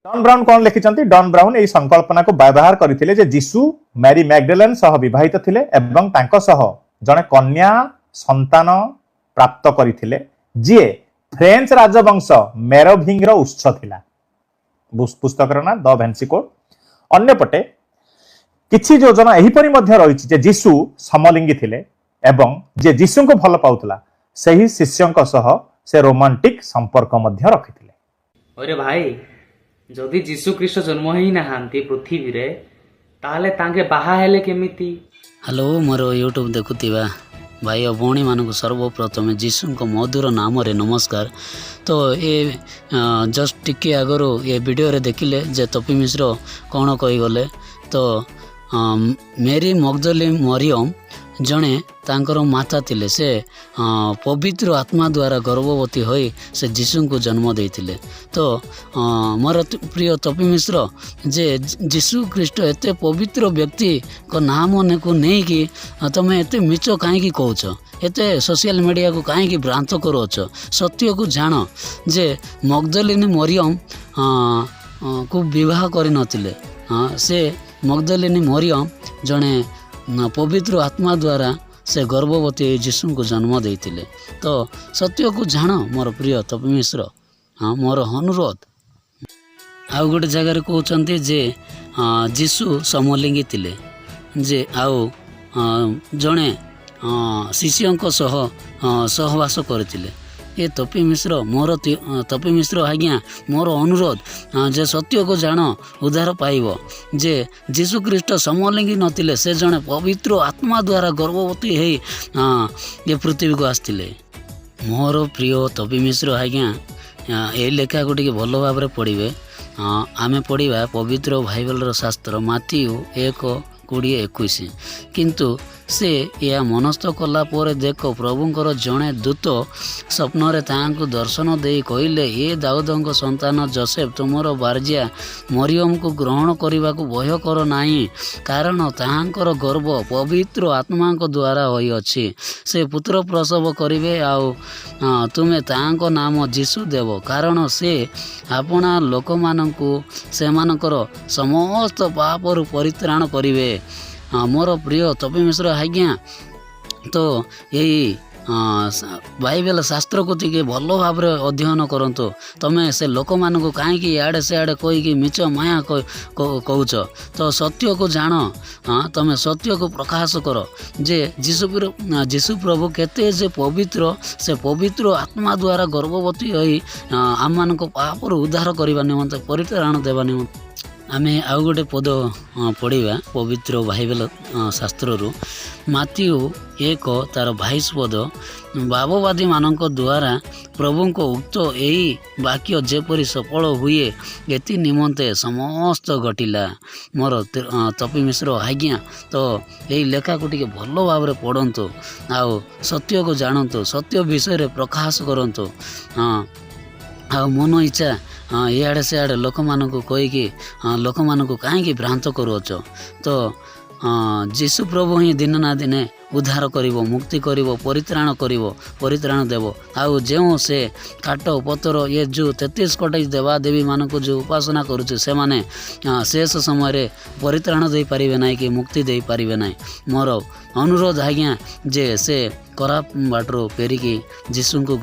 Done brown कौन लिखिछंती done brown एई संकल्पना को व्यवहार करथिले जे यीशु मैरी मैगडलेन सह विवाहित थिले एवं तांको सह जने कन्या संतान प्राप्त करथिले जे फ्रेंच राजवंश मेरोभिंगर उत्स थिला। पुस्तकर ना द भेन्सी कोड। अन्यपटे किछि योजना एहिपरि मध्य रहिछि जे यीशु समलिंगी थिले एवं जे यीशु को भल पाउतला सही शिष्यंक सह से रोमांटिक संपर्क मध्य रखिथिले। अरे भाई जदि जीशु ख्रीष्ट जन्म ही नहांती पृथ्वी रे ताले तांके बाहा हेले केमिति। हेलो मोर यूट्यूब देखुथिबा भाई और भौणी मानक सर्वप्रथम जीशु मधुर नाम रे नमस्कार। तो ये जस्ट टिके आगरो ये वीडियो रे देखिले जे तपी मिश्र कौन कही गले। तो मेरी मगदलीन मरियम जड़े तांकर माता थिले से पवित्र आत्मा द्वारा गर्भवती होई से जीशु को जन्म देइथिले। तो मोर प्रिय तपी मिश्र जे जीशु ख्रीष्ट एते पवित्र व्यक्ति को नाम को नहीं कि तमे एते मिच कहीं कहूछ एते सोशल मीडिया को कहीं भ्रांत करुच। सत्य को जान जे मगदलीन मरियम को विवाह कर नथिले। से मगदलीन मरियम जड़े पवित्र आत्मा द्वारा से गर्भवती जीशु को जन्म देइथिले। तो सत्य को जान मोर प्रिय तपी मिश्र। हाँ मोर अनुरोध। आउ गोटे जगार कहते जे जीशु समलिंगी थिले जे आउ जड़े शिष्यों सह सहवास करथिले। ये तपी मिश्र मोर तपी मिश्र आज्ञा मोर अनुरोध जे सत्य को जान उद्धार पाइब जे जीशु ख्रीष्ट समलिंगी नथिले से जड़े पवित्र आत्मा द्वारा गर्भवती है ये पृथ्वी को आसथिले। मोर प्रिय तपी मिश्र आज्ञा ये लेखा को टिके भल भाव पढ़े। आमे पढ़ा पवित्र बाइबल शास्त्र माथ्यू 1:20-21 किंतु से या मनस्थ कला पर देख प्रभुंकर जड़े दूत स्वप्न रे तांको दर्शन दे कहले ये दाऊदଙ୍କ संतान जोसेफ तुमर बारजिया मरियम को ग्रहण करने को भय कर नाही कारण तांकर गर्भ पवित्र आत्मा को द्वारा होई अछि। से पुत्र प्रसव करिवे आउ तुमे तांको नाम जीशु देव कारण से आपना लोक मानकु सेमानकर समस्त पापरु परित्राण करिवे। मोर प्रिय तपी मिश्र आज्ञा तो यही बाइबल शास्त्र को टिके भल भाव अध्ययन करंतु। तमें से लोक मान को कहीं इे सियाड़े कहीकि मिच माया कहूच। तो सत्य को जान तमें सत्य को प्रकाश कर जे जीशु प्रभु केते जे पवित्र से पवित्र आत्मा द्वारा गर्भवती होई आम मान पापर उद्धार करने निमंते परित्राण देवा निमंते आमे आउ गोटे पद पढ़ा पवित्र बाइबल शास्त्र माथ्यू 1:22 पद बाबवादी मानक द्वारा प्रभु को उक्त यही वाक्य जेपरी सफल हुए एति निमंते समस्त घटिला। मोर तपी मिश्र आज्ञा तो यही लेखा को टिके भल भाव पढ़ंतु आउ सत्य को जानतु सत्य विषय प्रकाश करंतु। आ मन इच्छा इे सियाड़े लोक मान को कहीकि लोक मान को कहीं भ्रांत करुच। तो जीशु प्रभु ही दिन ना दिने उद्धार करिवो मुक्ति करिवो परित्राण देव। आउ जो से काट पतर ये जो 33 कोटी देवा देवी मान को जो उपासना करुचे से माने शेष समय परित्राण दे पारिबे नाही कि मुक्ति दे पारिबे नाही। मोर अनुरोध आज्ञा जे से खराब बाटर फेरिकी जीशु को